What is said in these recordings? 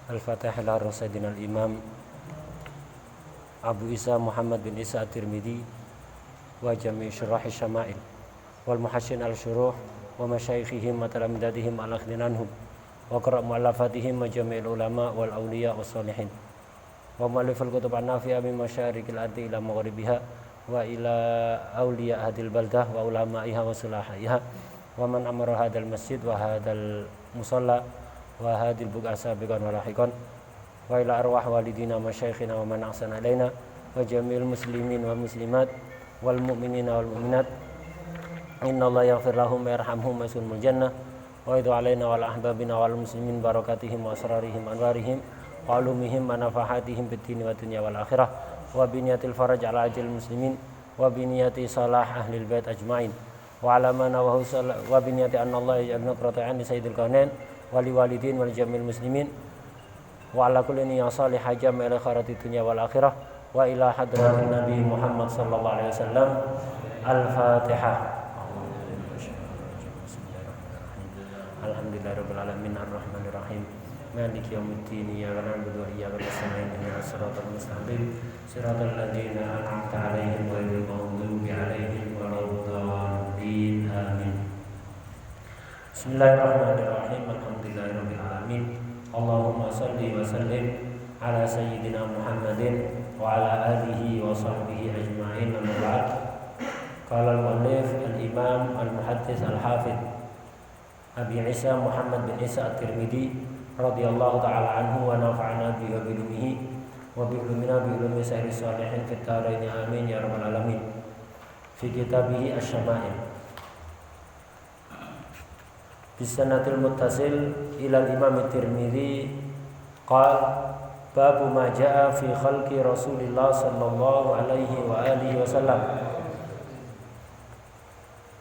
Al-Fatihah ila Sayyidina al-Imam Abu Isa Muhammad bin Isa at-Tirmidzi wa jami' syurahi syama'il wal muhassin al-syuruh wa masyayikhihim wa talamidadihim al-akhdinanhum wa qara' mu'allafatihim wa jami'il ulama wal awliya was salihin wa mu'allifal kutub an-nafi'ah min masyarikil ardi ila maghribiha wa ila awliya hadil baldah wa ulama'iha wa sulahaiha wa man amara hadal masjid wa hadal musalla wa hadil buqa sabiqan wa lahiqan wa ila arwah walidina masyayikhina wa man ahsana alaina wa jami'il muslimin wa muslimat wal mu'minina wal mu'minat innallaha yaghfir lahum wa yarhamhum wa yaslimul jannah wa idhu alaina wal ahbabina wal muslimin barakatihim wa asrarihim anwarihim wa alumihim wa nafahatihim bid dini wa dunya wal akhirah wa biniyatil faraj ala ajil muslimin wa biniyati salah ahlil bait ajma'in wa alamana wa biniyati anna Allah yaj'alna qurratan li sayyidil kaunain wali walidin wal jamil muslimin wa ala kulli niyya salihah jami' ila khairati dunya wal akhirah wa ila hadratin nabi Muhammad sallallahu alaihi wasallam. Al-Fatihah. Alhamdulillahirabbil alamin arrahmanir rahim maliki yaumiddin iyyaka na'budu wa iyyaka nasta'in ihdinas siratal mustaqim siratal ladzina an'amta 'alaihim ghairil maghdubi 'alaihim waladdallin amin. Bismillahirrahmanirrahim. Alhamdulillahirabbil alamin. Allahumma shalli wa sallim ala sayyidina Muhammadin wa ala alihi wa sahbihi ajma'in. Amma ba'd. Qala al-mu'allif al-imam al-muhaddits al-hafidz Abi Isa Muhammad bin Isa at-Tirmidzi radhiyallahu ta'ala anhu wa nafa'ana bi ulumihi wa bi ulumina bi ulumi sayyidis salihin fid dharain amin ya rabbal alamin. Fi kitabih asy-syama'il bisanatil muttasil ila al-imam at-Tirmidzi qala babu ma jaa fi khalqi Rasulillah sallallahu alaihi wa alihi wasallam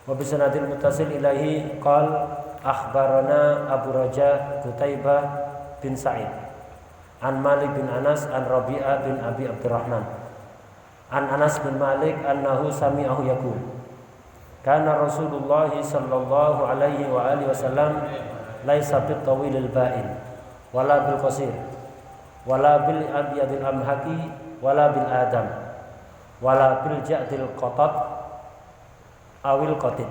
wa bisanatil muttasil ilaihi qala akhbarana Abu Raja Qutaibah bin Sa'id an Malik bin Anas an Rabi'ah bin Abi Abdurrahman an Anas bin Malik annahu sami'ahu yaqul kana Rasulullah sallallahu alaihi wa alihi wasallam laisa bit tawilil ba'in wala bil qasir wala bil abyadil amhaqi wala bil adam wala bil ja'dil qatat awil qatid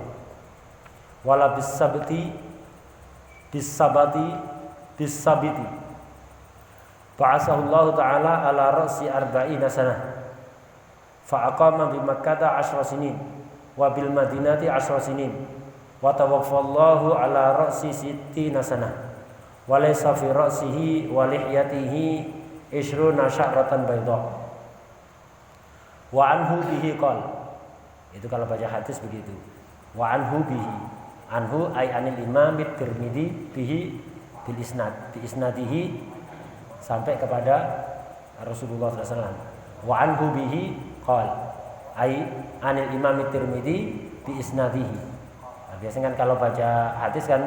wala bis sabti ba'asahu Allah ta'ala ala ra'si arba'ina sanah fa aqama bi Makkah 10 sinin wa bil Madinati 10 sinin wa tawaffallahu ala ra'si sittina sanah wa laysa fi ra'sihi wa lihyatihi 20 sya'ratan bayda wa anhu bihi qala. Itu kalau baca hadis begitu. Wa anhu bihi, anhu ay anil imam at-Tirmidzi bihi bil isnad, bi isnadihi sampai kepada Rasulullah SAW. Wa anhu bihi qala ay anil imam at-Tirmidzi bi isnadihi. Nah, biasanya kan kalau baca hadis kan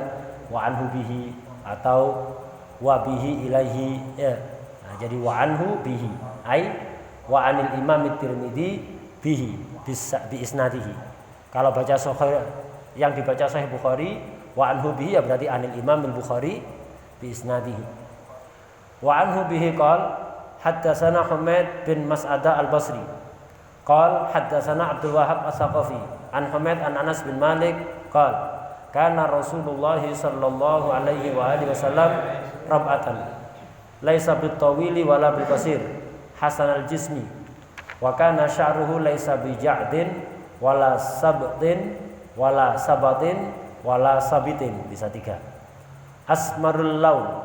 wa anhu bihi atau wa bihi ilaihi ya. Nah, jadi wa anhu bihi ay wa anil imam at-Tirmidzi bihi bi isnadihi. Kalau baca sahih yang dibaca Sahih Bukhari wa anhu bihi ya berarti anil Imam al-Bukhari bi isnadihi. Wa anhu bihi qala haddatsana Humaid bin Mas'adah al-Basri qala haddatsana Abdul Wahhab as-Saqafi an Humaid an Anas bin Malik qala kana Rasulullah sallallahu alaihi wa alihi wasallam rab'atan laisa bit tawili wala bil qasir hasan al-jismi wa kana sya'ruhu laisa bi ja'din wala sabtin wala sabatin wala sabitin, bisa 3. Asmarul laun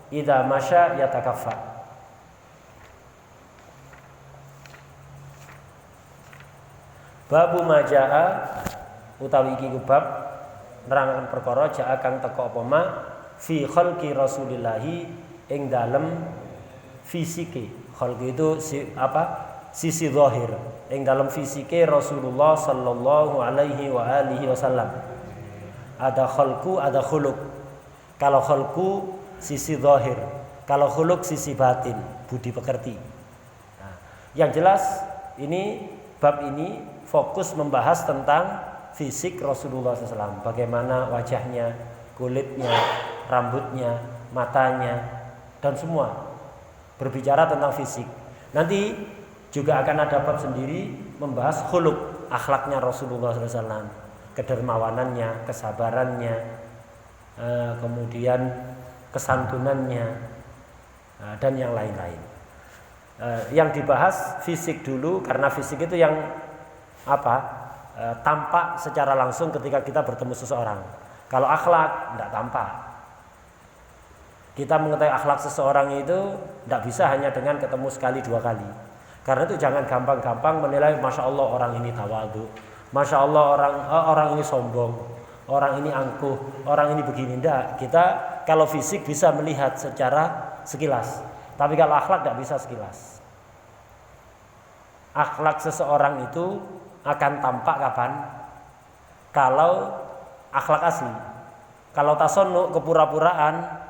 idza masya yatakaffa. Babu majaa utawi iki bab nerangkan perkara jaa kang teka apa ma fi khalqi Rasulillahi ing dalem fisike. Khalqi itu sisi zahir ing dalam fisike Rasulullah sallallahu alaihi wa alihi wasallam. Ada khalqu, ada khuluq. Kalau khalqu sisi zahir, kalau khuluq sisi batin, budi pekerti. Nah, yang jelas ini bab ini fokus membahas tentang fisik Rasulullah SAW, bagaimana wajahnya, kulitnya, rambutnya, matanya, dan semua berbicara tentang fisik. Nanti juga akan ada bab sendiri membahas khuluq, akhlaknya Rasulullah SAW, kedermawanannya, kesabarannya, kemudian kesantunannya, dan yang lain-lain. Yang dibahas fisik dulu, karena fisik itu yang tampak secara langsung ketika kita bertemu seseorang. Kalau akhlak tidak tampak. Kita mengetahui akhlak seseorang itu tidak bisa hanya dengan ketemu sekali dua kali. Karena itu jangan gampang-gampang menilai, masya Allah orang ini tawadhu, masya Allah orang ini sombong, orang ini angkuh, orang ini begini. Tidak. Kita kalau fisik bisa melihat secara sekilas, tapi kalau akhlak tidak bisa sekilas. Akhlak seseorang itu akan tampak kapan? Kalau akhlak asli. Kalau tasonnu, kepura-puraan,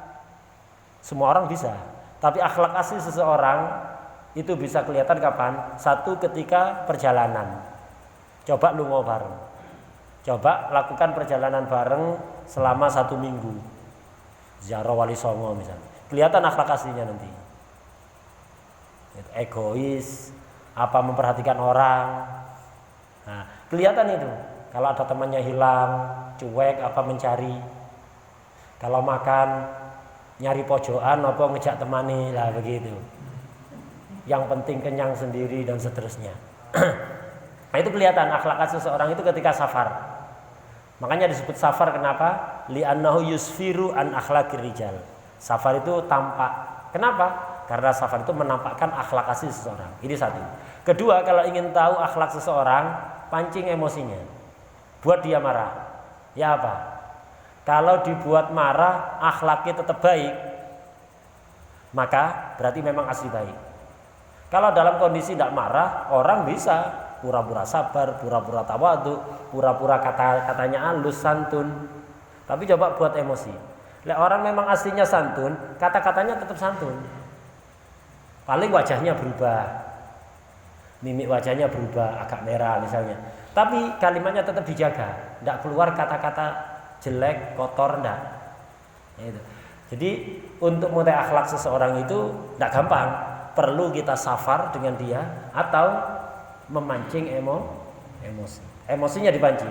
semua orang bisa. Tapi akhlak asli seseorang itu bisa kelihatan kapan? Satu, ketika perjalanan. Coba lungo bareng. Coba lakukan perjalanan bareng selama 1 minggu. Ziarah Wali Songo misalnya. Kelihatan akhlak aslinya nanti. Egois, memperhatikan orang. Nah, kelihatan itu. Kalau ada temannya hilang, cuek, mencari. Kalau makan, nyari pojokan, ngejak temani lah begitu. Yang penting kenyang sendiri dan seterusnya. Nah, itu kelihatan akhlak asli seseorang itu ketika safar. Makanya disebut safar kenapa? Li'annahu yusfiru an akhlaqir rijal. Safar itu tampak. Kenapa? Karena safar itu menampakkan akhlak asli seseorang. Ini satu. Kedua, kalau ingin tahu akhlak seseorang, pancing emosinya. Buat dia marah. Ya apa? Kalau dibuat marah, akhlaknya tetap baik, maka berarti memang asli baik. Kalau dalam kondisi tidak marah, orang bisa pura-pura sabar, pura-pura tawadhu, pura-pura katanya halus, santun. Tapi coba buat emosi. Orang memang aslinya santun, kata-katanya tetap santun. Paling wajahnya berubah, mimik wajahnya berubah, agak merah misalnya. Tapi kalimatnya tetap dijaga, tidak keluar kata-kata jelek, kotor, tidak. Jadi untuk mengetahui akhlak seseorang itu tidak gampang. Perlu kita safar dengan dia atau memancing emosi. Emosinya dipancing.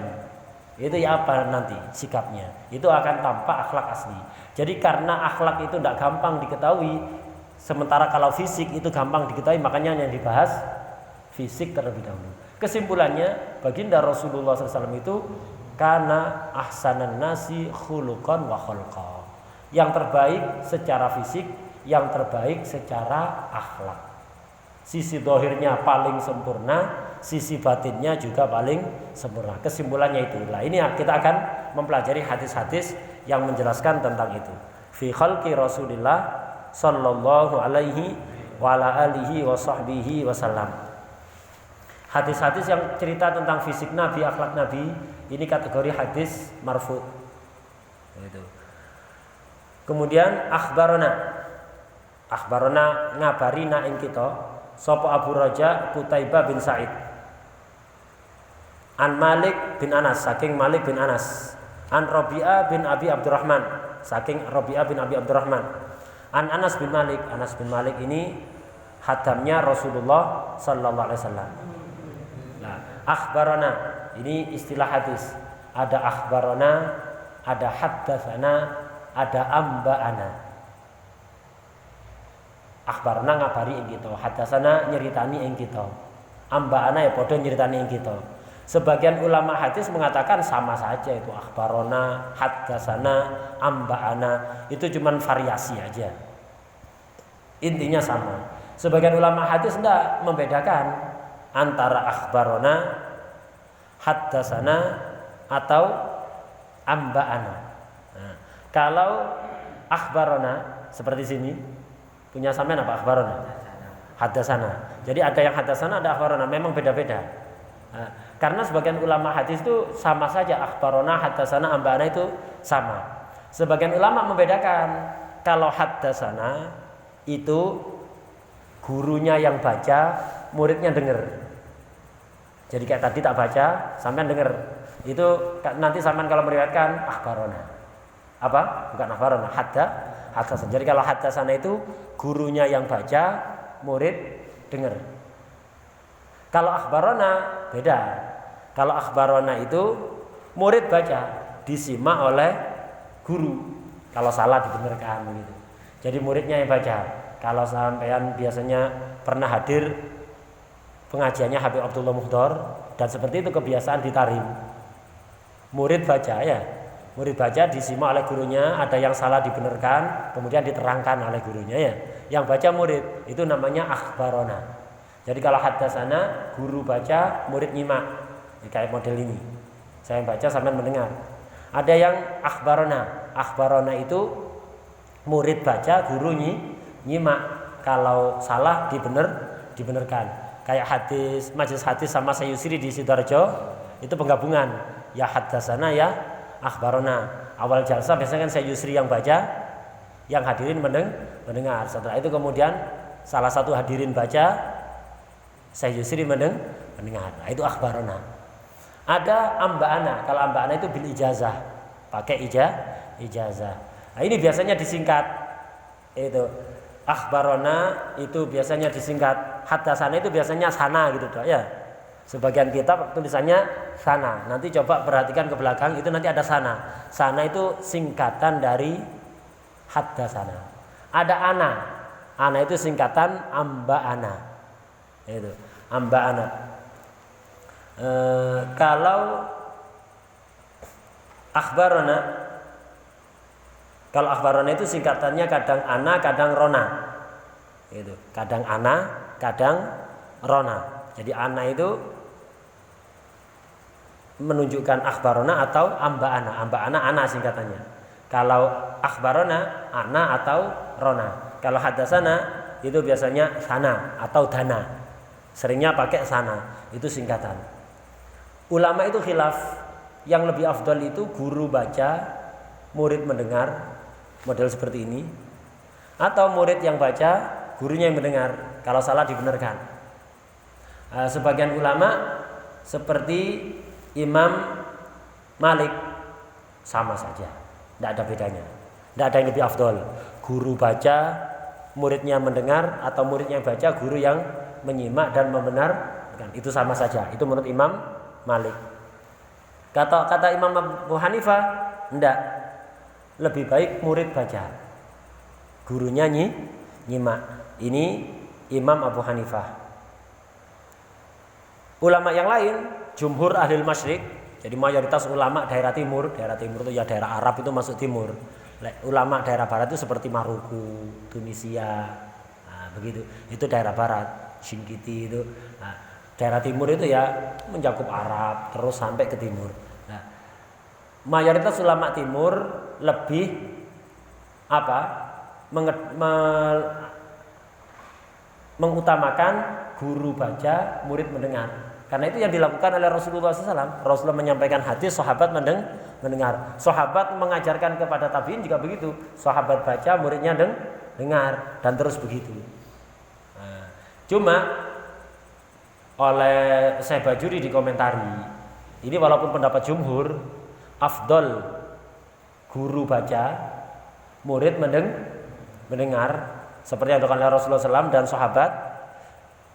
Itu ya apa nanti sikapnya. Itu akan tampak akhlak asli. Jadi karena akhlak itu tidak gampang diketahui, sementara kalau fisik itu gampang diketahui, makanya yang dibahas fisik terlebih dahulu. Kesimpulannya, baginda Rasulullah SAW itu kana ahsanan nasi khuluqan wa khalqa. Yang terbaik secara fisik, yang terbaik secara akhlak. Sisi dohirnya paling sempurna, sisi batinnya juga paling sempurna. Kesimpulannya itulah. Ini kita akan mempelajari hadis-hadis yang menjelaskan tentang itu. Fi khalqi Rasulillah sallallahu alaihi wa ala alihi wa sahbihi wasallam. Hadis-hadis yang cerita tentang fisik Nabi, akhlak Nabi, ini kategori hadis marfu. Itu. Kemudian akhbarona ngabarina ing kita sapa Abu Raja Qutaibah bin Sa'id an Malik bin Anas, saking Malik bin Anas, an Rabi'ah bin Abi Abdurrahman, saking Rabi'ah bin Abi Abdurrahman, an Anas bin Malik. Anas bin Malik ini hadamnya Rasulullah sallallahu alaihi wasallam. Nah, akhbarona ini istilah hadis. Ada akhbarona, ada haddatsana, ada amba'ana. Akhbarna ngabari ing kita, haddatsana nyeritani ing kita, amba'ana ya padha nyeritani ing kita. Sebagian ulama hadis mengatakan sama saja itu akhbarona, haddatsana, amba'ana, itu cuman variasi aja. Intinya sama. Sebagian ulama hadis tidak membedakan antara akhbarona, haddatsana atau amba'ana. Nah, kalau akhbarona seperti sini, punya sampean apa akhbarona? Haddatsana. Jadi ada yang haddatsana, ada akhbarona, memang beda-beda. Nah, karena sebagian ulama hadis itu sama saja, akhbarona, haddatsana, amba'ana itu sama. Sebagian ulama membedakan. Kalau haddatsana itu gurunya yang baca, muridnya dengar. Jadi kayak tadi tak baca, sampean dengar. Itu nanti sampean kalau meriwayatkan akhbarona. Apa? Bukan akhbarana, haddatsana. Jadi kalau haddatsana itu gurunya yang baca, murid dengar. Kalau akhbarana beda. Kalau akhbarana itu murid baca, disimak oleh guru. Kalau salah dibenarkan begitu. Jadi muridnya yang baca. Kalau sampean biasanya pernah hadir pengajiannya Habib Abdullah Muhdor, dan seperti itu kebiasaan di Tarim. Murid baca ya. Murid baca disimak oleh gurunya, ada yang salah dibenarkan, kemudian diterangkan oleh gurunya ya. Yang baca murid, itu namanya akhbarona. Jadi kalau haddatsana, guru baca, murid nyimak. Ini kayak model ini. Saya baca sampai mendengar. Ada yang akhbarona. Akhbarona itu murid baca, guru nyimak. Kalau salah dibenarkan. Kayak hadis, majelis hadis sama Sayyusri di Sidoarjo, itu penggabungan. Ya haddatsana ya akhbarona. Awal jalsa biasanya kan Sayyusri yang baca, yang hadirin mendengar. Setelah itu kemudian salah satu hadirin baca, Sayyusri mendengar. Nah, itu akhbarona. Ada amba'ana. Kalau amba'ana itu bil ijazah, pakai ijazah. Nah, ini biasanya disingkat. Itu akhbarona itu biasanya disingkat. Haddatsana itu biasanya sana gitu toh ya. Sebagian kitab tulisannya sana. Nanti coba perhatikan ke belakang, itu nanti ada sana. Sana itu singkatan dari haddatsana. Ada ana. Ana itu singkatan amba'ana. Itu amba'ana. Kalau akhbarona itu singkatannya kadang ana, kadang rona. Itu kadang ana, kadang rona. Jadi ana itu menunjukkan akhbarona atau amba'ana. Amba'ana ana singkatannya. Kalau akhbarona ana atau rona. Kalau haddatsana itu biasanya sana atau dana. Seringnya pakai sana. Itu singkatan. Ulama itu khilaf. Yang lebih afdal itu guru baca, murid mendengar, model seperti ini. Atau murid yang baca, gurunya yang mendengar. Kalau salah dibenarkan. Sebagian ulama seperti Imam Malik sama saja, tidak ada bedanya, tidak ada yang lebih afdol. Guru baca, muridnya mendengar, atau muridnya yang baca, guru yang menyimak dan membenarkan, itu sama saja. Itu menurut Imam Malik. Kata Imam Abu Hanifah, tidak, lebih baik murid baca, gurunya nyimak. Ini Imam Abu Hanifah. Ulama yang lain, jumhur ahlul masyrik, jadi mayoritas ulama daerah timur itu ya daerah Arab itu masuk timur. Ulama daerah barat itu seperti Maruku, Tunisia, nah, begitu. Itu daerah barat, Singkiti itu. Nah, daerah timur itu ya mencakup Arab terus sampai ke timur. Nah, mayoritas ulama timur lebih mengutamakan guru baca, murid mendengar. Karena itu yang dilakukan oleh Rasulullah SAW. Rasulullah menyampaikan hadis, sahabat mendengar. Sahabat mengajarkan kepada tabiin juga begitu. Sahabat baca, muridnya dengar, dan terus begitu. Nah, cuma oleh Syekh Bajuri dikomentari, ini walaupun pendapat jumhur, afdol guru baca, murid mendengar, seperti yang dilakukan oleh Rasulullah SAW dan sahabat.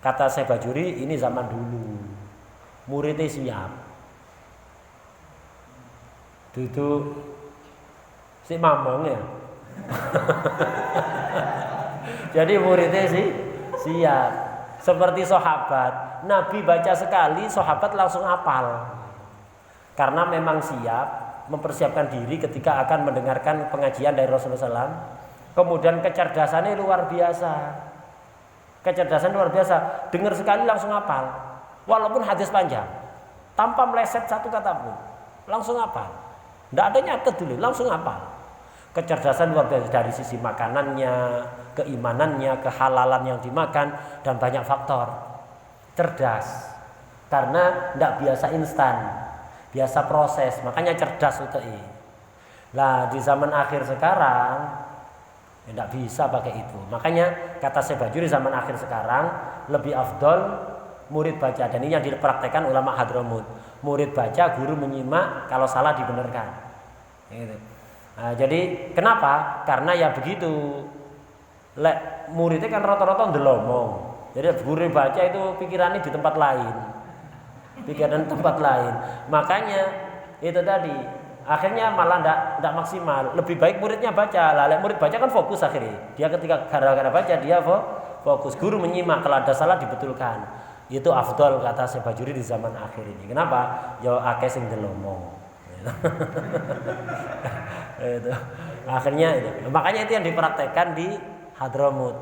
Kata Syekh Bajuri, ini zaman dulu, muridnya siap, duduk si mamong ya. Jadi muridnya siap. Seperti sahabat, Nabi baca sekali, sahabat langsung hafal. Karena memang siap mempersiapkan diri ketika akan mendengarkan pengajian dari Rasulullah SAW. Kemudian kecerdasannya luar biasa. Kecerdasan luar biasa, dengar sekali langsung hafal, walaupun hadis panjang, tanpa meleset satu kata pun, langsung hafal. Tidak ada nyatet dulu, langsung hafal. Kecerdasan luar biasa dari sisi makanannya, keimanannya, kehalalan yang dimakan, dan banyak faktor. Cerdas, karena tidak biasa instan, biasa proses, makanya cerdas UTI. Nah, di zaman akhir sekarang tidak bisa pakai itu. Makanya kata Syekh Bajuri, zaman akhir sekarang lebih afdol murid baca. Dan ini yang dipraktekkan ulama Hadramut. Murid baca, guru menyimak, kalau salah dibenarkan. Gitu. Nah, jadi kenapa? Karena ya begitu. Lek muridnya kan rata-rata ndelomong. Jadi guru baca itu pikirannya di tempat lain. Pikiran tempat lain. Makanya itu tadi akhirnya malah ndak maksimal. Lebih baik muridnya baca. Lah lek murid baca kan fokus akhirnya. Dia ketika gara-gara baca dia fokus. Guru menyimak, kalau ada salah dibetulkan. Itu afdol kata Syekh Bajuri di zaman akhir ini. Kenapa? Ya akeh sing ndelomong. Itu. Akhirnya itu. Makanya itu yang dipraktekkan di Hadramut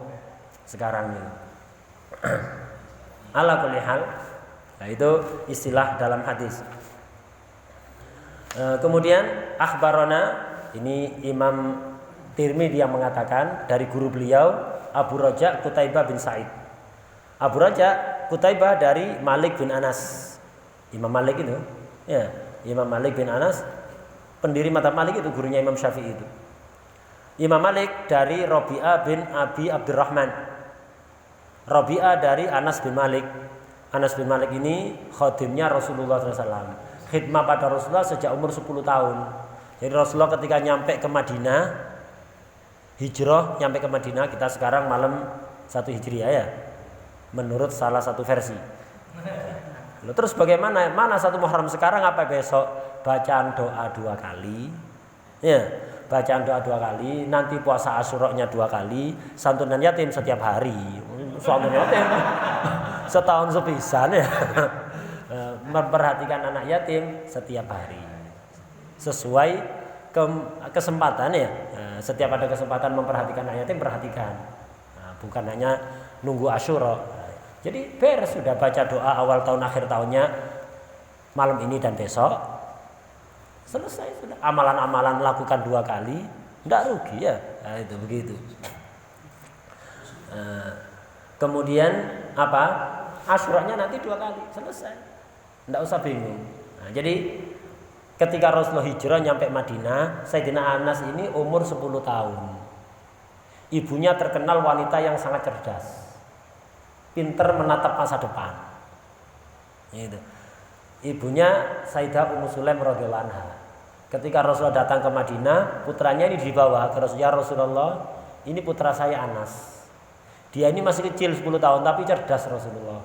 sekarang ini. Ala kulli hal. Nah, itu istilah dalam hadis. Kemudian akhbarona, ini Imam Tirmidzi yang mengatakan dari guru beliau Abu Raja Qutaibah bin Sa'id. Abu Raja Qutaibah dari Malik bin Anas. Imam Malik itu, ya, Imam Malik bin Anas, pendiri mazhab Malik itu gurunya Imam Syafi'i itu. Imam Malik dari Rabi'ah bin Abi Abdurrahman. Rabi'ah dari Anas bin Malik. Anas bin Malik ini khadimnya Rasulullah SAW. Khidmah pada Rasulullah sejak umur 10 tahun. Jadi Rasulullah ketika nyampe ke Madinah, hijrah nyampe ke Madinah, kita sekarang malam 1 Hijriah ya, menurut salah satu versi. Terus bagaimana? Mana 1 Muharram sekarang apa besok? Bacaan doa 2 kali. Ya, bacaan doa 2 kali, nanti puasa Asyura-nya 2 kali, santunan yatim setiap hari. Santunan yatim setahun sepisan ya. Memperhatikan anak yatim setiap hari. Sesuai kesempatan ya. Setiap ada kesempatan memperhatikan anak yatim, perhatikan. Nah, bukan hanya nunggu Asyura. Jadi beres sudah baca doa awal tahun akhir tahunnya malam ini dan besok. Selesai sudah. Amalan-amalan lakukan 2 kali, tidak rugi ya. Nah, itu begitu. Kemudian apa? Asyuranya nanti 2 kali, selesai. Tidak usah bingung. Nah, jadi ketika Rasulullah hijrah nyampe Madinah, Sayyidina Anas ini umur 10 tahun. Ibunya terkenal wanita yang sangat cerdas, pinter menatap masa depan. Itu. Ibunya Sayyidah Ummu Sulaim radhiyallahu anha. Ketika Rasulullah datang ke Madinah, putranya ini dibawa ke Rasulullah. Rasulullah, ini putra saya Anas. Dia ini masih kecil 10 tahun tapi cerdas Rasulullah.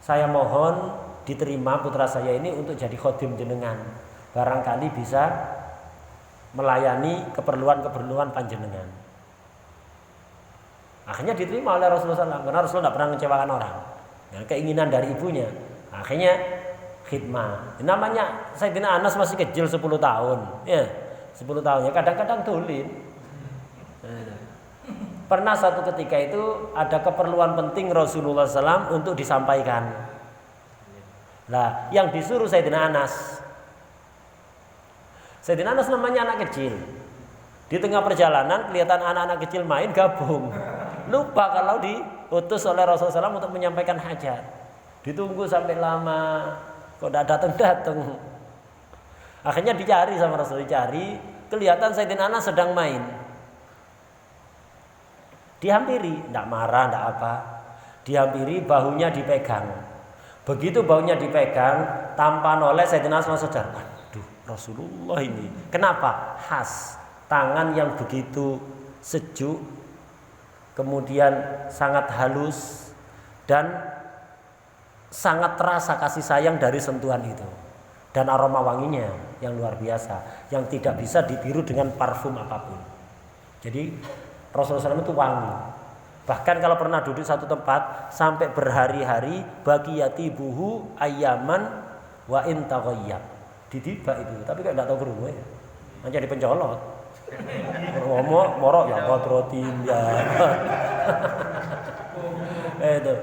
Saya mohon diterima putra saya ini untuk jadi khodim jenengan. Barangkali bisa melayani keperluan-keperluan panjenengan. Akhirnya diterima oleh Rasulullah SAW karena Rasulullah tidak pernah mengecewakan orang. Ya, keinginan dari ibunya. Akhirnya khidmah. Namanya Sayyidina Anas masih kecil 10 tahun. Ya, 10 tahun ya kadang-kadang dolim. Pernah satu ketika itu ada keperluan penting Rasulullah SAW untuk disampaikan. Nah, yang disuruh Sayyidina Anas. Sayyidina Anas namanya anak kecil. Di tengah perjalanan kelihatan anak-anak kecil main gabung. Lupa kalau diutus oleh Rasulullah SAW untuk menyampaikan hajat. Ditunggu sampai lama, kok tidak datang-datang. Akhirnya dicari sama Rasul, dicari, kelihatan Sayyidina Anas sedang main. Dihampiri, tidak marah, tidak apa. Dihampiri, bahunya dipegang. Begitu bahunya dipegang, tanpa noleh Sayyidina Anas langsung sadar. Waduh, Rasulullah ini. Kenapa? Khas, tangan yang begitu sejuk, kemudian sangat halus dan sangat terasa kasih sayang dari sentuhan itu. Dan aroma wanginya yang luar biasa, yang tidak bisa ditiru dengan parfum apapun. Jadi Rasulullah SAW itu wangi. Bahkan kalau pernah duduk satu tempat sampai berhari-hari, baqiyati buhu ayyaman wa in taghayyab. Ditiba itu, tapi kok enggak tahu kerungu ya. Hanya dipencolot. Ngomong morok ya kodrotin ya. Itu.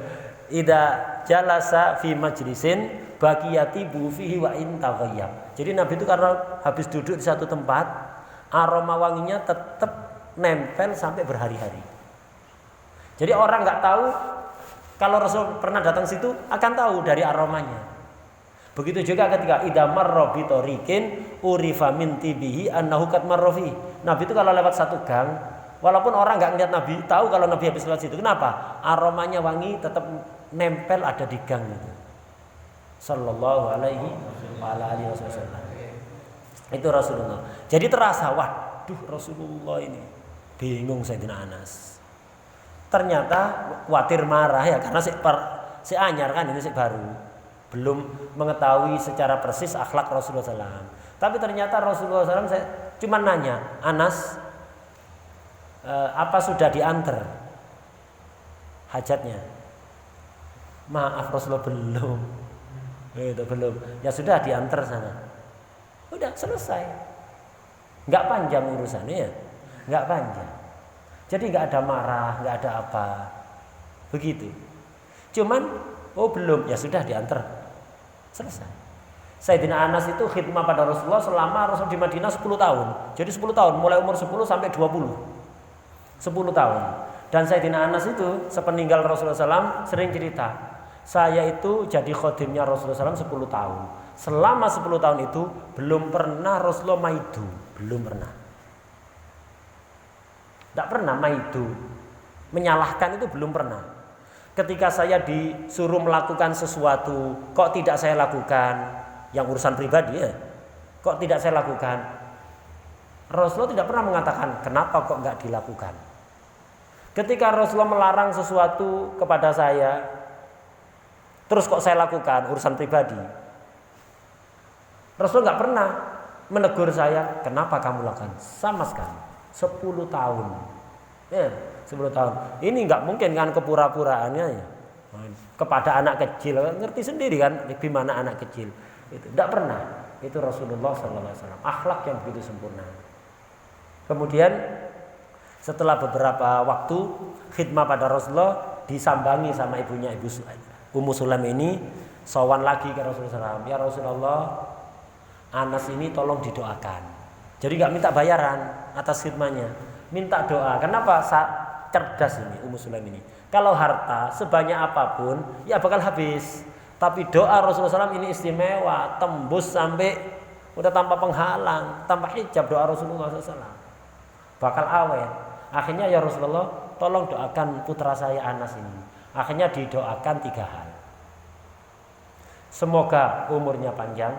Ida jalasa fi majlisin baqiyati buhu fihi wa in taghayyab. Jadi Nabi itu karena habis duduk di satu tempat, aroma wanginya tetap nempel sampai berhari-hari. Jadi orang nggak tahu, kalau Rasul pernah datang situ akan tahu dari aromanya. Begitu juga ketika idamar robi torikin urifa min tibihi annahu qad marrofi. Nabi itu kalau lewat satu gang, walaupun orang nggak ngeliat Nabi, tahu kalau Nabi habis lewat situ. Kenapa? Aromanya wangi tetap nempel ada di gang itu. Sallallahu alaihi wasallam. Itu Rasulullah. Jadi terasa, waduh Rasulullah ini. Bingung Sayyidina Anas. Ternyata khawatir marah ya karena si anyar kan ini si baru. Belum mengetahui secara persis akhlak Rasulullah SAW. Tapi ternyata Rasulullah SAW saya cuma nanya, Anas, apa sudah diantar hajatnya? Maaf Rasulullah belum. Itu belum. Ya sudah diantar sana. Udah selesai. Nggak panjang urusannya ya. Nggak panjang. Jadi nggak ada marah, nggak ada apa. Begitu. Cuman, oh belum. Ya sudah diantar. Selesai. Sayyidina Anas itu khidmah pada Rasulullah selama Rasul di Madinah 10 tahun. Jadi 10 tahun, mulai umur 10 sampai 20. 10 tahun. Dan Sayyidina Anas itu sepeninggal Rasulullah SAW sering cerita, saya itu jadi khodimnya Rasulullah SAW 10 tahun. Selama 10 tahun itu belum pernah Rasulullah maidu, belum pernah. Tidak pernah maidu, menyalahkan itu belum pernah. Ketika saya disuruh melakukan sesuatu, kok tidak saya lakukan, yang urusan pribadi ya, kok tidak saya lakukan, Rasulullah tidak pernah mengatakan kenapa kok nggak dilakukan. Ketika Rasulullah melarang sesuatu kepada saya, terus kok saya lakukan urusan pribadi, Rasulullah nggak pernah menegur saya, kenapa kamu lakukan, sama sekali. 10 tahun, ya 10 tahun. Ini nggak mungkin kan kepura-puraannya ya. Kepada anak kecil, ngerti sendiri kan, gimana anak kecil. Itu tidak pernah. Itu Rasulullah SAW. Akhlak yang begitu sempurna. Kemudian setelah beberapa waktu khidmah pada Rasulullah, disambangi sama ibunya Ummu Sulaim ini, sowan lagi ke Rasulullah SAW. Ya Rasulullah, Anas ini tolong didoakan. Jadi nggak minta bayaran atas khidmahnya, minta doa. Kenapa? Cerdas ini Ummu Sulaim ini. Kalau harta sebanyak apapun ya bakal habis. Tapi doa Rasulullah SAW ini istimewa, tembus sampai udah tanpa penghalang, tanpa hijab doa Rasulullah SAW. Bakal awet. Akhirnya ya Rasulullah, tolong doakan putra saya Anas ini. Akhirnya didoakan 3 hal. Semoga umurnya panjang,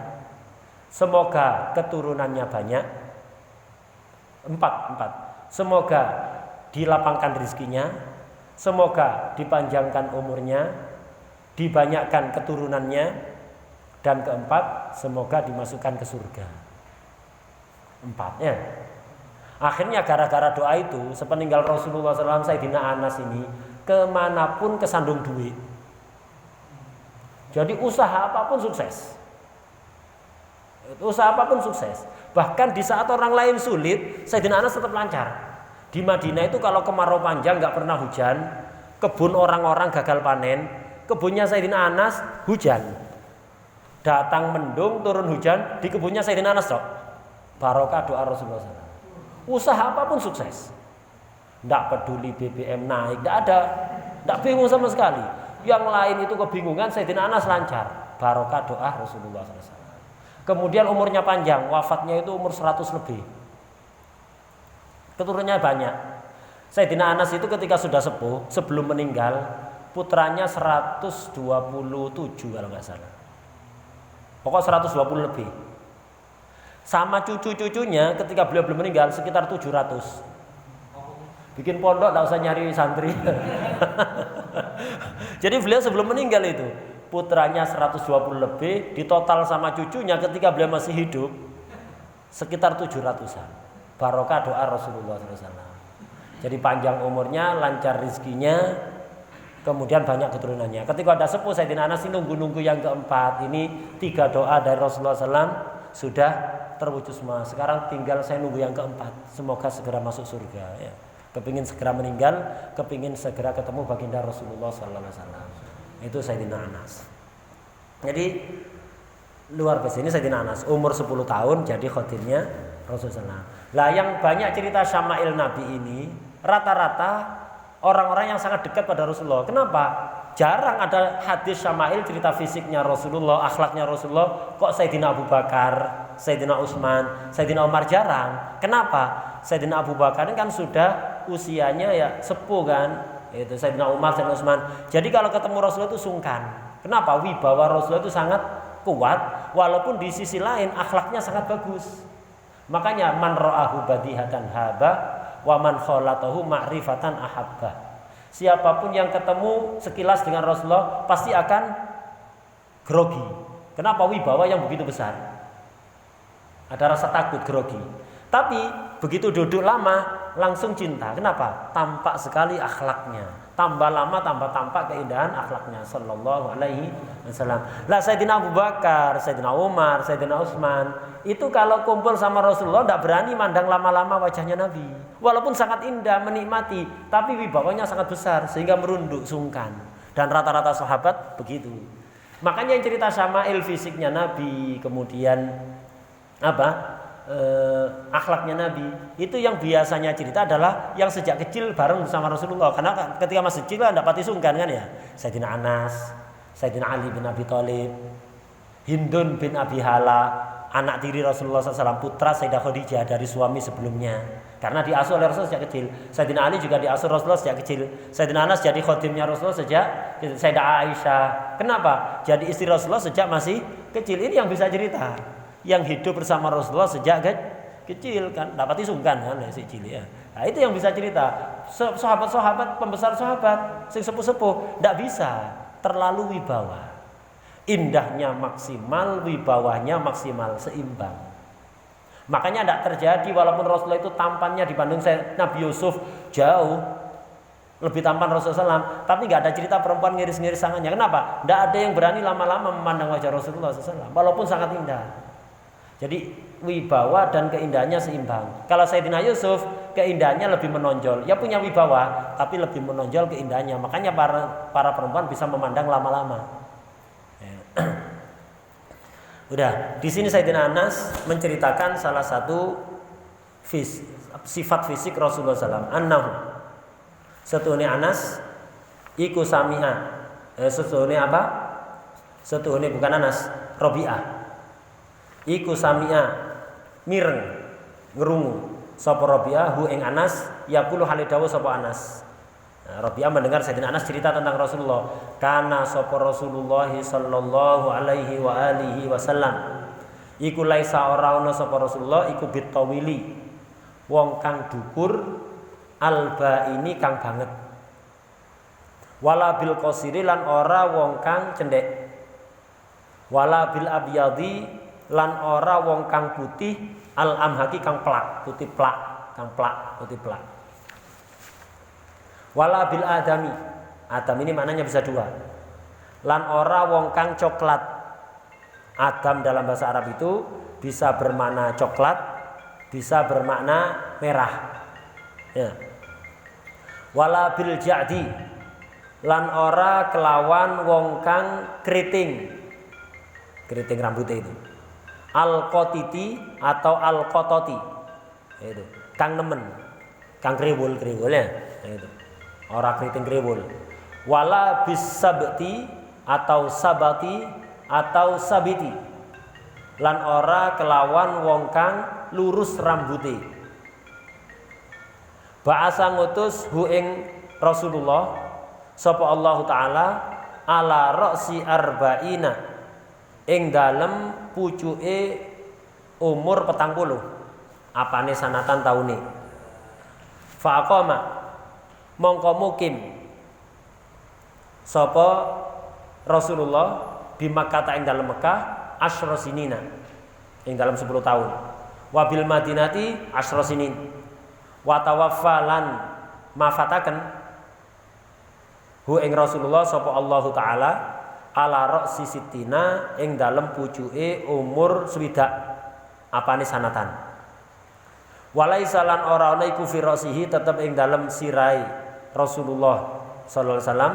semoga keturunannya banyak. 4. Semoga dilapangkan rezekinya, semoga dipanjangkan umurnya, dibanyakkan keturunannya, dan keempat, semoga dimasukkan ke surga. 4 ya. Akhirnya gara-gara doa itu, sepeninggal Rasulullah SAW, Sayyidina Anas ini kemanapun kesandung duit. Jadi usaha apapun sukses. Usaha apapun sukses. Bahkan di saat orang lain sulit, Sayyidina Anas tetap lancar. Di Madinah itu kalau kemarau panjang nggak pernah hujan, kebun orang-orang gagal panen, kebunnya Sayyidina Anas hujan. Datang mendung, turun hujan, di kebunnya Sayyidina Anas dok. Barokah doa Rasulullah SAW. Usaha apapun sukses. Nggak peduli BBM naik, nggak ada, nggak bingung sama sekali. Yang lain itu kebingungan, Sayyidina Anas lancar. Barokah doa Rasulullah SAW. Kemudian umurnya panjang, wafatnya itu umur 100 lebih. Keturunannya banyak. Sayyidina Anas itu ketika sudah sepuh, sebelum meninggal, putranya 127 kalau nggak salah. Pokok 120 lebih. Sama cucu-cucunya ketika beliau belum meninggal sekitar 700. Bikin pondok nggak usah nyari santri. Jadi beliau sebelum meninggal itu putranya 120 lebih, ditotal sama cucunya ketika beliau masih hidup sekitar 700-an. Barokah doa Rasulullah SAW. Jadi panjang umurnya, lancar rezekinya, kemudian banyak keturunannya. Ketika ada sepuh Sayyidina Anas ini nunggu-nunggu yang keempat. Ini 3 doa dari Rasulullah SAW sudah terwujud semua. Sekarang tinggal saya nunggu yang keempat. Semoga segera masuk surga. Ya. Kepingin segera meninggal, kepingin segera ketemu baginda Rasulullah SAW. Itu Sayyidina Anas. Jadi luar biasa. Ini Sayyidina Anas umur 10 tahun jadi khotimnya Rasulullah. Lah yang banyak cerita syama'il Nabi ini rata-rata orang-orang yang sangat dekat pada Rasulullah. Kenapa? Jarang ada hadis syama'il cerita fisiknya Rasulullah, akhlaknya Rasulullah. Kok Sayyidina Abu Bakar, Sayyidina Utsman, Sayyidina Umar jarang. Kenapa? Sayyidina Abu Bakar ini kan sudah usianya ya sepuh kan. Itu Sayyidina Umar, Sayyidina Utsman. Jadi kalau ketemu Rasulullah itu sungkan. Kenapa? Wibawa Rasulullah itu sangat kuat, walaupun di sisi lain akhlaknya sangat bagus. Makanya man ra'ahu badihatan haba wa man khalatahu ma'rifatan ahabba. Siapapun yang ketemu sekilas dengan Rasulullah pasti akan grogi. Kenapa? Wibawa yang begitu besar. Ada rasa takut, grogi. Tapi begitu duduk lama langsung cinta. Kenapa? Tampak sekali akhlaknya. Tambah lama tambah tampak keindahan akhlaknya sallallahu alaihi wasallam. Lah Sayyidina Abu Bakar, Sayyidina Umar, Sayyidina Utsman itu kalau kumpul sama Rasulullah tidak berani mandang lama-lama wajahnya Nabi. Walaupun sangat indah, menikmati, tapi wibawanya sangat besar sehingga merunduk, sungkan. Dan rata-rata sahabat begitu. Makanya yang cerita syama'il fisiknya Nabi, kemudian akhlaknya Nabi itu yang biasanya cerita adalah yang sejak kecil bareng bersama Rasulullah. Karena ketika masih kecil tidak pati sungkan kan ya. Sayyidina Anas, Sayyidina Ali bin Abi Thalib, Hindun bin Abi Hala, anak tiri Rasulullah SAW, putra Sayyidah Khadijah dari suami sebelumnya. Karena diasuh oleh Rasulullah sejak kecil. Sayyidina Ali juga diasuh Rasulullah sejak kecil. Sayyidina Anas jadi khadimnya Rasulullah sejak Sayyidah Aisyah. Kenapa? Jadi istri Rasulullah sejak masih kecil. Ini yang bisa cerita. Yang hidup bersama Rasulullah sejak kecil kan, dapati sungkan kan si cilik ya. Nah, itu yang bisa cerita. Sahabat-sahabat, pembesar sahabat, sing sepuh-sepuh ndak bisa terlalu wibawa. Indahnya maksimal, wibawanya maksimal, seimbang. Makanya tidak terjadi walaupun Rasulullah itu tampannya dibanding Nabi Yusuf jauh lebih tampan Rasulullah SAW, tapi nggak ada cerita perempuan ngiris-ngiris tangannya. Kenapa? Tidak ada yang berani lama-lama memandang wajah Rasulullah SAW, walaupun sangat indah. Jadi wibawa dan keindahannya seimbang. Kalau Sayyidina Yusuf keindahannya lebih menonjol, ya punya wibawa, tapi lebih menonjol keindahannya. Makanya para perempuan bisa memandang lama-lama. Udah, di sini Sayyidina Anas menceritakan salah satu sifat fisik Rasulullah SAW. Annahu setuhune Anas iku sami'a. Setuhune apa? Setuhune bukan Anas, Rabi'ah. Iku sami'a mireng ngerungu sapa Rabi'ah hu ing Anas yaqulu halidawu sapa Anas. Nah, Rabi'ah mendengar Sayyidina Anas cerita tentang Rasulullah. Kana sapa Rasulullah sallallahu alaihi wa alihi wasallam. Iku laisa ora ana sapa Rasulullah iku bitawili. Wong kang dukur alba ini kang banget. Wala bil qasiri lan ora wong kang cendhek. Wala bil abyadi lan ora wong kang putih al amhaki kang plak, putih plak, kang plak, putih plak. Wala bil adami. Adam ini maknanya bisa dua. Lan ora wong kang coklat. Adam dalam bahasa Arab itu bisa bermakna coklat, bisa bermakna merah. Ya. Wala bil ja'di. Lan ora kelawan wong kang keriting. Keriting rambutnya itu. Al-qotiti atau al-qototi itu kang nemen, kang kriwul ya itu ora keriting kriwul. Wala bisabti atau sabati atau sabiti lan ora kelawan wong kang lurus rambuté. Ba'asa ngutus hu ing Rasulullah sapa Allah taala ala ra'si arba'ina ing dalem pucuke umur 40. Apane sanatan taune. Fa aqama mongko mukim sapa Rasulullah di Makkah ing dalem Mekah asyra sinina ing dalem 10 tahun. Wa bil Madinati asyra sinin. Wa tawaffalan mafataken hu ing Rasulullah sapa Allah taala ala ra'si sittina ing dalem pucuke umur swidak apane sanatan. Walaisa lan ora ana iku fi ra'sihi tetep ing dalem sirai Rasulullah sallallahu alaihi wasallam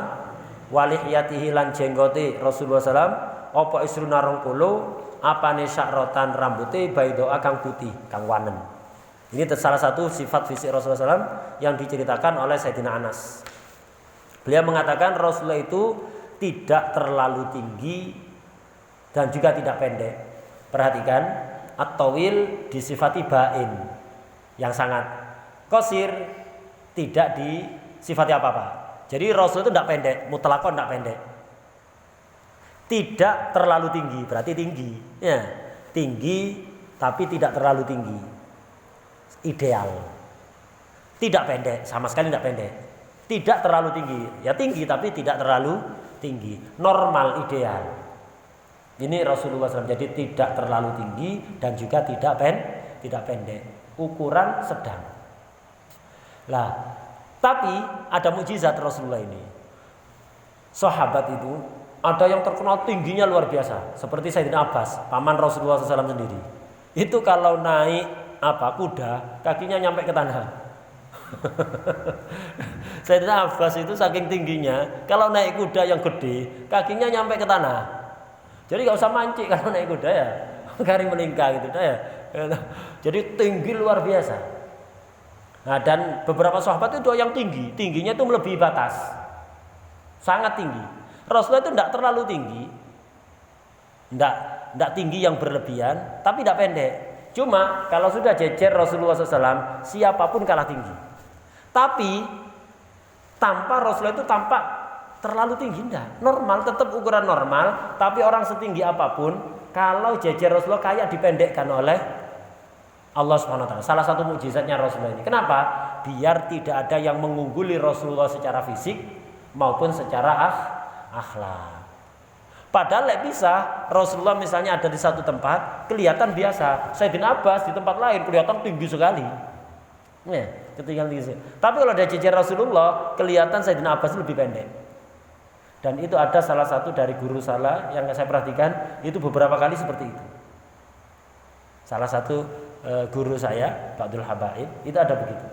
walihiyatihi lan jenggote Rasulullah sallam apa isruna 20 apane sya'ratan rambuté baidoa kang putih kang wanen. Ini salah satu sifat fisik Rasulullah sallam yang diceritakan oleh Sayyidina Anas. Beliau mengatakan Rasulullah itu tidak terlalu tinggi dan juga tidak pendek. Perhatikan, at-tawil disifati bain yang sangat, qasir tidak disifati apa-apa. Jadi Rasul itu tidak pendek, mutlakon tidak pendek. Tidak terlalu tinggi, berarti tinggi. Ya, tinggi tapi tidak terlalu tinggi. ideal. Tidak pendek, sama sekali tidak pendek. Tidak terlalu tinggi, ya tinggi tapi tidak terlalu tinggi. Normal ideal. Ini Rasulullah SAW. Jadi tidak terlalu tinggi dan juga tidak pendek. Ukuran sedang. Lah, tapi ada mukjizat Rasulullah ini. Sahabat itu ada yang terkenal tingginya luar biasa, seperti Sayyidina Abbas, paman Rasulullah SAW sendiri. Itu kalau naik kuda, kakinya nyampe ke tanah. Sayyidina Abbas itu saking tingginya, kalau naik kuda yang gede, kakinya nyampe ke tanah. Jadi nggak usah mancing kalau naik kuda ya, garing melingkar gitu ya. Jadi tinggi luar biasa. Nah, dan beberapa sahabat itu yang tingginya itu melebihi batas, sangat tinggi. Rasulullah itu tidak terlalu tinggi, tidak tinggi yang berlebihan, tapi tidak pendek. Cuma kalau sudah jejer Rasulullah SAW, siapapun kalah tinggi. Tapi tanpa Rasulullah itu tampak terlalu tinggi, enggak. Normal, tetap ukuran normal. Tapi orang setinggi apapun, kalau jejer Rasulullah kayak dipendekkan oleh Allah SWT. Salah satu mukjizatnya Rasulullah ini. Kenapa? Biar tidak ada yang mengungguli Rasulullah secara fisik maupun secara akhlak. Padahal bisa Rasulullah misalnya ada di satu tempat kelihatan biasa, Sayyidina Abbas di tempat lain kelihatan tinggi sekali. Ketinggian tinggi. Tapi kalau ada jejer Rasulullah kelihatan Sayyidina Abbas lebih pendek. Dan itu ada salah satu dari guru saya yang saya perhatikan itu beberapa kali seperti itu. Salah satu guru saya, Pak Abdul Habaib, itu ada begitu.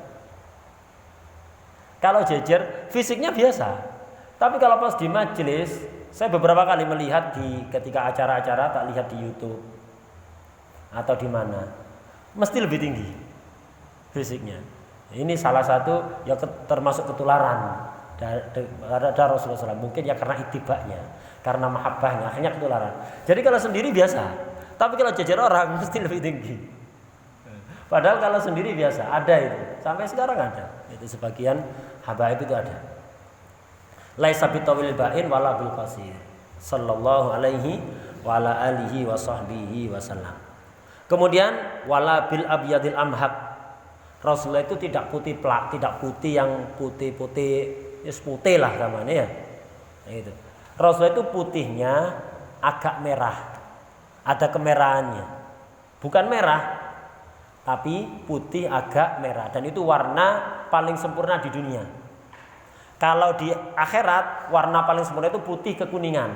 Kalau jejer fisiknya biasa, tapi kalau pas di majelis, saya beberapa kali melihat ketika acara-acara tak lihat di YouTube atau di mana, mesti lebih tinggi fisiknya. Ini salah satu yang termasuk ketularan dari Rasulullah SAW. Mungkin ya karena itibaknya, karena mahabbahnya, akhirnya ketularan. Jadi kalau sendiri biasa, tapi kalau jejer orang mesti lebih tinggi. Padahal kalau sendiri biasa, ada itu. Sampai sekarang ada. Itu sebagian habaib itu ada. Laisa bitawil ba'in wala bil qasir. Sallallahu alaihi wa ala alihi wa sahbihi wasallam. Kemudian wala bil abyadil amhaq. Rasulullah itu tidak putih plak, tidak putih yang putih-putih, putih lah namanya ya. Nah, itu. Rasulullah itu putihnya agak merah. Ada kemerahannya. Bukan merah, tapi putih agak merah, dan itu warna paling sempurna di dunia. Kalau di akhirat warna paling sempurna itu putih kekuningan.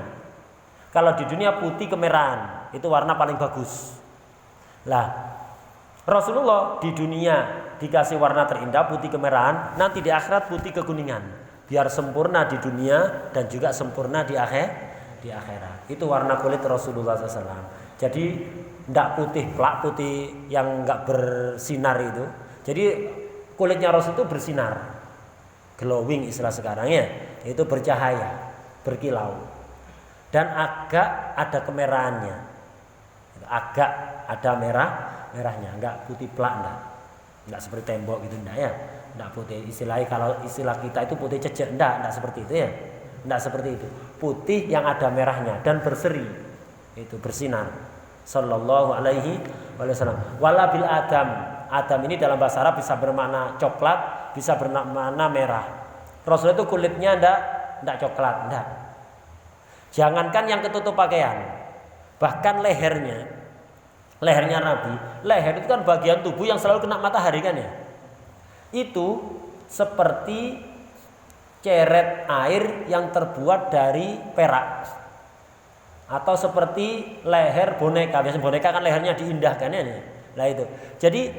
Kalau di dunia putih kemerahan, itu warna paling bagus. Lah, Rasulullah di dunia dikasih warna terindah putih kemerahan, nanti di akhirat putih kekuningan. Biar sempurna di dunia dan juga sempurna di akhirat. Itu warna kulit Rasulullah SAW. Jadi tidak putih plak, putih yang nggak bersinar itu. Jadi kulitnya Rasul itu bersinar, glowing istilah sekarang ya, itu bercahaya, berkilau, dan agak ada kemerahannya, agak ada merahnya, nggak putih plak, nggak seperti tembok gitu, nggak ya, nggak putih. Istilahnya kalau istilah kita itu putih cecek, nggak seperti itu ya, nggak seperti itu. Putih yang ada merahnya dan berseri, itu bersinar. Sallallahu alaihi wasallam. Wala bil Adam ini dalam bahasa Arab bisa bermakna coklat, bisa bermakna merah. Rasul itu kulitnya enggak coklat, enggak. Jangankan yang ketutup pakaian, bahkan lehernya Nabi, leher itu kan bagian tubuh yang selalu kena matahari kan ya. Itu seperti ceret air yang terbuat dari perak. Atau seperti leher boneka, biasanya boneka kan lehernya diindahkan ya. Nah itu. Jadi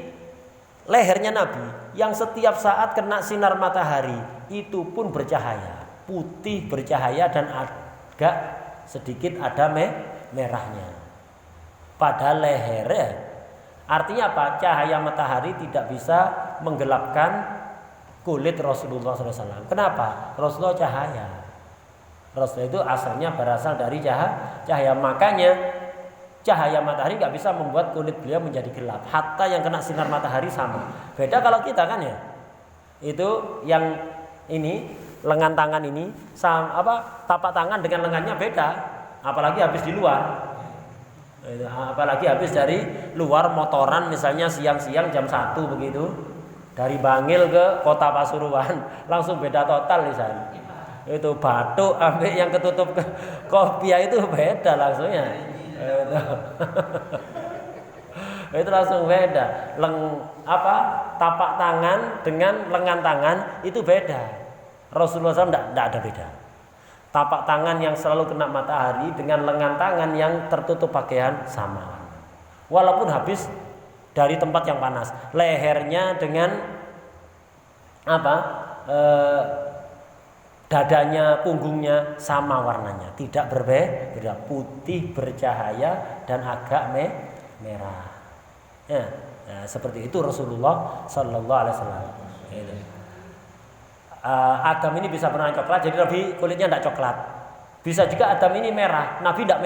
lehernya Nabi yang setiap saat kena sinar matahari itu pun bercahaya, putih bercahaya dan agak sedikit ada merahnya. Padahal lehernya, artinya apa? Cahaya matahari tidak bisa menggelapkan kulit Rasulullah SAW. Kenapa? Rasulullah cahaya. Rasul itu asalnya berasal dari cahaya, makanya cahaya matahari nggak bisa membuat kulit beliau menjadi gelap. Hatta yang kena sinar matahari sama. Beda kalau kita kan ya, itu yang ini lengan tangan ini sama tapak tangan dengan lengannya beda, apalagi habis di luar. Apalagi habis dari luar motoran misalnya siang-siang jam 1 begitu. Dari Bangil ke Kota Pasuruan langsung beda total di sana. Itu batuk ambil yang ketutup kopiah itu beda langsungnya. Itu langsung beda. Tapak tangan dengan lengan tangan itu beda. Rasulullah SAW tidak ada beda. Tapak tangan yang selalu kena matahari dengan lengan tangan yang tertutup pakaian sama. Walaupun habis dari tempat yang panas, lehernya dengan dadanya, punggungnya sama warnanya, tidak berbeda, putih bercahaya dan agak merah. Ya, seperti itu Rasulullah Sallallahu Alaihi Wasallam. Adam ini bisa berwarna coklat, jadi Nabi kulitnya tidak coklat. Bisa juga Adam ini merah, Nabi tidak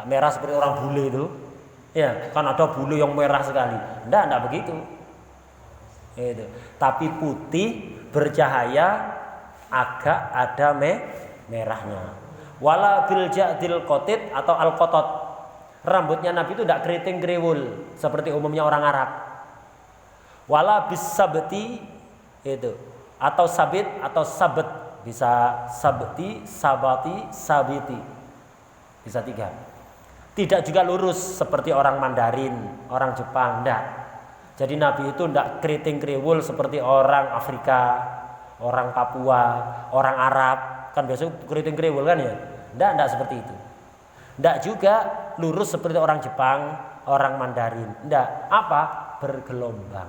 merah seperti orang bule itu. Ya, kan ada bule yang merah sekali. Tidak begitu. Itu. Tapi putih bercahaya, agak ada merahnya. Wala bil ja'dil qatit atau al qatot. Rambutnya Nabi itu tidak keriting kriwul seperti umumnya orang Arab. Wala bis sabti itu atau sabit atau sabet, bisa sabti, sabati, sabiti. Bisa 3. Tidak juga lurus seperti orang Mandarin, orang Jepang, enggak. Jadi Nabi itu enggak keriting kriwul seperti orang Afrika, orang Papua, orang Arab, kan biasa keriting kriwul kan ya. Enggak seperti itu. Enggak juga lurus seperti orang Jepang, orang Mandarin. Enggak, bergelombang.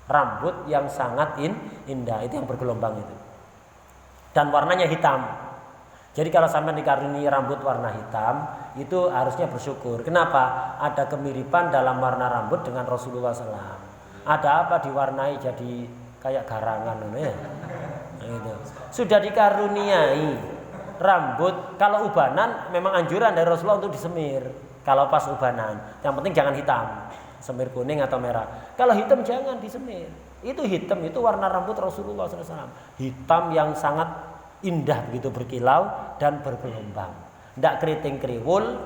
Rambut yang sangat indah, itu yang bergelombang itu. Dan warnanya hitam. Jadi kalau sampai dikaruniai rambut warna hitam, itu harusnya bersyukur. Kenapa? Ada kemiripan dalam warna rambut dengan Rasulullah SAW. Ada apa diwarnai jadi kayak garangan, ya? Gitu. Sudah dikaruniai rambut. Kalau ubanan memang anjuran dari Rasulullah untuk disemir. Kalau pas ubanan, yang penting jangan hitam, semir kuning atau merah. Kalau hitam jangan disemir. Itu hitam, itu warna rambut Rasulullah SAW. Hitam yang sangat indah begitu, berkilau dan bergelombang. Tidak keriting kriwul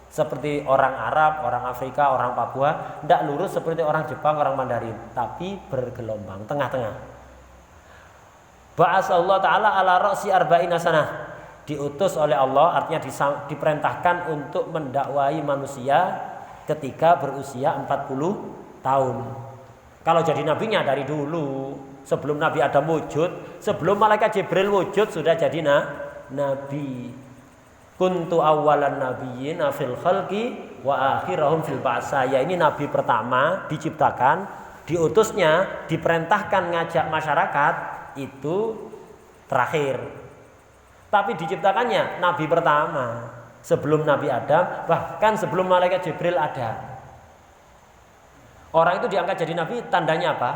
seperti orang Arab, orang Afrika, orang Papua. Tidak lurus seperti orang Jepang, orang Mandarin. Tapi bergelombang, tengah-tengah. Ba'asallahu ta'ala ala ra'si arba'ina sanah. Diutus oleh Allah, artinya diperintahkan untuk mendakwai manusia ketika berusia 40 tahun. Kalau jadi nabinya dari dulu, sebelum Nabi Adam wujud, sebelum malaikat Jibril wujud sudah jadi nabi. Kuntu awwalan nabiyyina fil khalqi wa akhirahum fil ba'ts. Saya ini nabi pertama diciptakan, diutusnya, diperintahkan ngajak masyarakat itu terakhir. Tapi diciptakannya nabi pertama, sebelum Nabi Adam, bahkan sebelum malaikat Jibril ada. Orang itu diangkat jadi nabi, tandanya apa?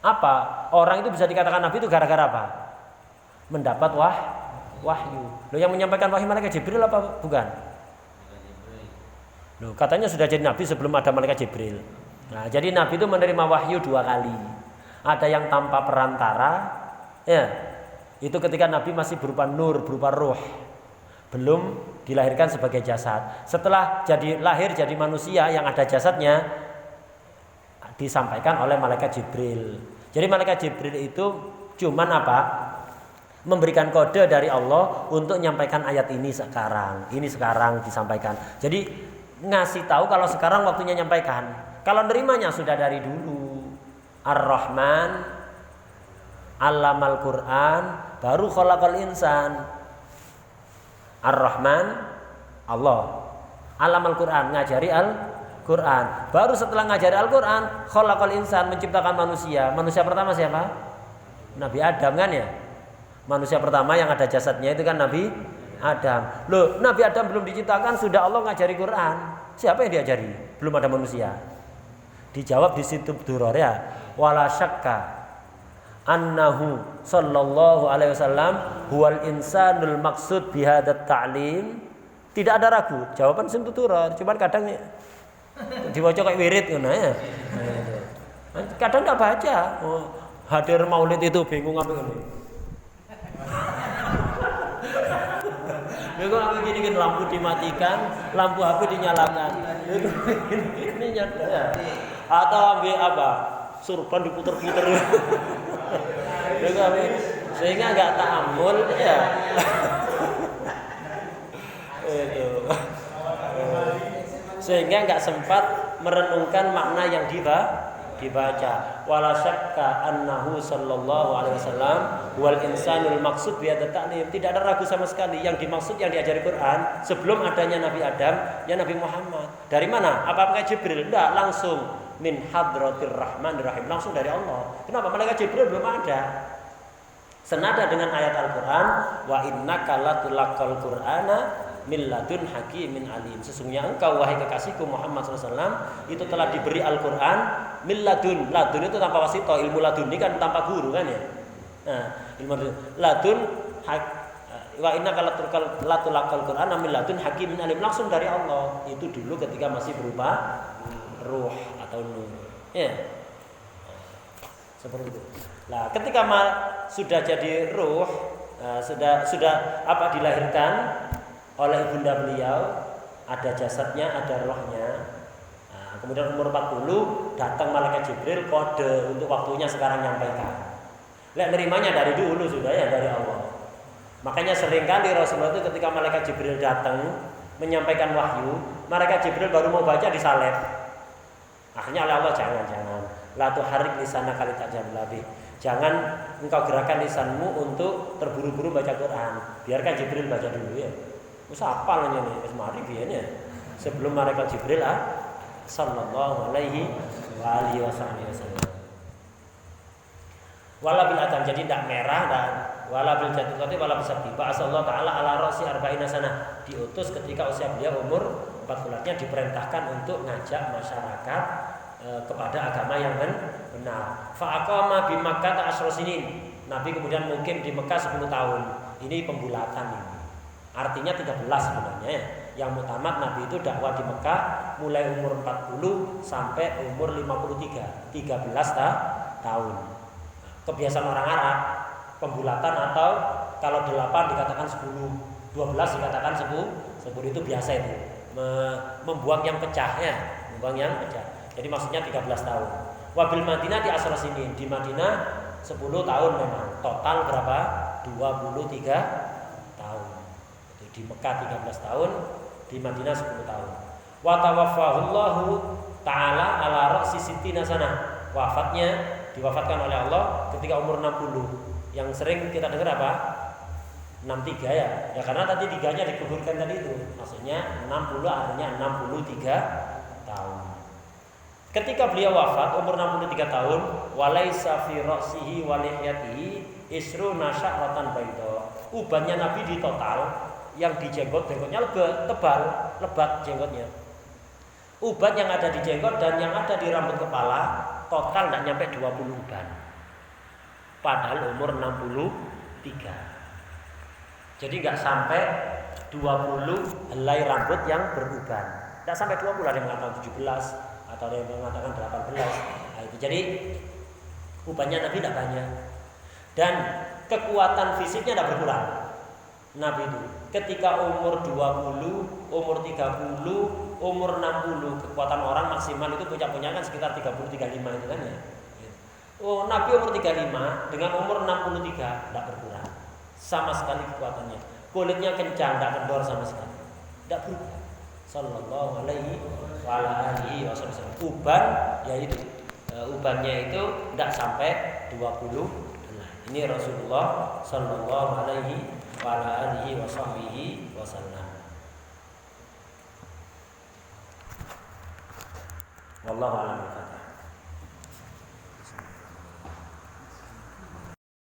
Apa? Orang itu bisa dikatakan nabi itu gara-gara apa? Mendapat wahyu. Loh, yang menyampaikan wahyu malaikat Jibril apa bukan? Loh, katanya sudah jadi nabi sebelum ada malaikat Jibril. Nah, jadi nabi itu menerima wahyu 2 kali. Ada yang tanpa perantara, ya. Itu ketika Nabi masih berupa nur, berupa ruh, belum dilahirkan sebagai jasad. Setelah lahir jadi manusia yang ada jasadnya, disampaikan oleh malaikat Jibril. Jadi malaikat Jibril itu cuman memberikan kode dari Allah untuk menyampaikan ayat ini sekarang disampaikan. Jadi ngasih tahu kalau sekarang waktunya nyampaikan. Kalau nerimanya sudah dari dulu. Ar-Rahman Allamal Quran, baru khalaqal insan. Ar-Rahman Allah, Allamal Quran, ngajari Al-Quran. Baru setelah ngajari Al-Quran, khalaqal insan, menciptakan manusia. Manusia pertama siapa? Nabi Adam kan ya. Manusia pertama yang ada jasadnya itu kan Nabi Adam. Loh, Nabi Adam belum diciptakan sudah Allah ngajari Quran. Siapa yang diajari? Belum ada manusia. Dijawab di situ duror ya. Wala syakka annahu sallallahu alaihi wasallam huwal insanul maksud bihadat ta'lim. Tidak ada ragu, jawaban sim tuturor, cuman kadang diwaca kayak wirid ngono ya. Kadang enggak baca. Hadir maulid itu bingung apa ini. Kok apa gini kan lampu dimatikan, lampu HP dinyalakan. Ini nyata ya. Atau ambil apa? Surban diputer-puter. Sehingga nggak ta'ammul ya. Itu. Sehingga nggak sempat merenungkan makna yang dibaca. Wala syakka annahu sallallahu alaihi wasallam wal insanul maksud bi hadza ta'lim. Tidak ada ragu sama sekali yang dimaksud yang diajari Quran sebelum adanya Nabi Adam ya Nabi Muhammad. Dari mana? Apakah Jibril? Enggak, langsung min hadratir rahmanir rahim, langsung dari Allah. Kenapa? Malaikat Jibril belum ada. Senada dengan ayat Al-Qur'an, wa innaka latulaqal qur'ana min ladun hakimin alim. Sesungguhnya engkau wahai kekasihku Muhammad SAW itu telah diberi Al-Qur'an min ladun. Ladun itu tanpa wasito, ilmu ladun ini kan tanpa guru kan ya. Nah, ilmu ladun wa innaka latulaqal qur'ana min ladun hakimin alim, langsung dari Allah. Itu dulu ketika masih berupa ruh atau nur. Ya. Seperti itu. Nah, ketika sudah jadi ruh, sudah apa dilahirkan oleh ibunda beliau, ada jasadnya, ada rohnya. Nah, kemudian umur 40 datang malaikat Jibril, kode untuk waktunya sekarang nyampaikan. Lihat nerimanya dari dulu sudah ya dari Allah. Makanya seringkali Rasulullah itu ketika malaikat Jibril datang menyampaikan wahyu, malaikat Jibril baru mau baca disalib. Akhirnya oleh Allah jangan. La tuharrik lisana kali tajam labih. Jangan engkau gerakan lisanmu untuk terburu-buru baca Quran. Biarkan Jibril baca dulu ya. Wis apal nih, wis mari biyen. Sebelum malaikat Jibril sallallahu alaihi wa alihi wasallam. Wala bil adam, jadi tidak merah dan wala bil jatuh wala bisa tiba asallahu taala ala rasi arba'ina sana. Diutus ketika usia beliau umur 40, diperintahkan untuk ngajak masyarakat kepada agama yang benar. Fa'aqama bi Makkah asyra sinin. Nabi kemudian mukim di Mekah 10 tahun. Ini pembulatan ini. Artinya 13 sebenarnya ya. Yang mutamad Nabi itu dakwah di Mekah mulai umur 40 sampai umur 53, 13 tahun. Kebiasaan orang Arab pembulatan, atau kalau 8 dikatakan 10, 12 dikatakan 10 itu biasa itu. Membuang yang pecah ya, membuang yang pecah. Jadi maksudnya 13 tahun. Wabil Madinah di asra sinin, di Madinah 10 tahun memang. Total berapa? 23 tahun. Itu di Mekah 13 tahun, di Madinah 10 tahun. Wa tawaffahullahu taala ala ra'si sittina sanah. Wafatnya diwafatkan oleh Allah ketika umur 60. Yang sering kita dengar apa? 63 ya. Ya karena tadi tiganya dikuburkan tadi itu. Maksudnya 60 artinya 63 tahun. Ketika beliau wafat umur 63 tahun, walaisa fi ra'sihi wa lihyatihi isruna sya'ratan bayda. Ubannya Nabi di total yang di jenggotnya tebal, lebat jenggotnya. Uban yang ada di jenggot dan yang ada di rambut kepala total tidak nyampe 20 uban. Padahal umur 63. Jadi nggak sampai 20 helai rambut yang beruban. Tidak sampai 20, ada yang mengatakan 17 atau ada yang mengatakan 18. Nah, itu jadi ubannya Nabi tidak banyak. Dan kekuatan fisiknya tidak berkurang. Nabi itu ketika umur 20, umur 30, umur 60, kekuatan orang maksimal itu punya kan sekitar 30-35 itu kan ya. Oh, Nabi umur 35 dengan umur 63 tidak berkurang sama sekali kekuatannya. Kulitnya kencang, tidak kendor sama sekali, tidak berubah. Sallallahu alaihi wa alihi wasallam. Uban yaitu ubannya itu tidak sampai 20. Ini Rasulullah sallallahu alaihi wa alihi wasallam. Wallahu a'lam.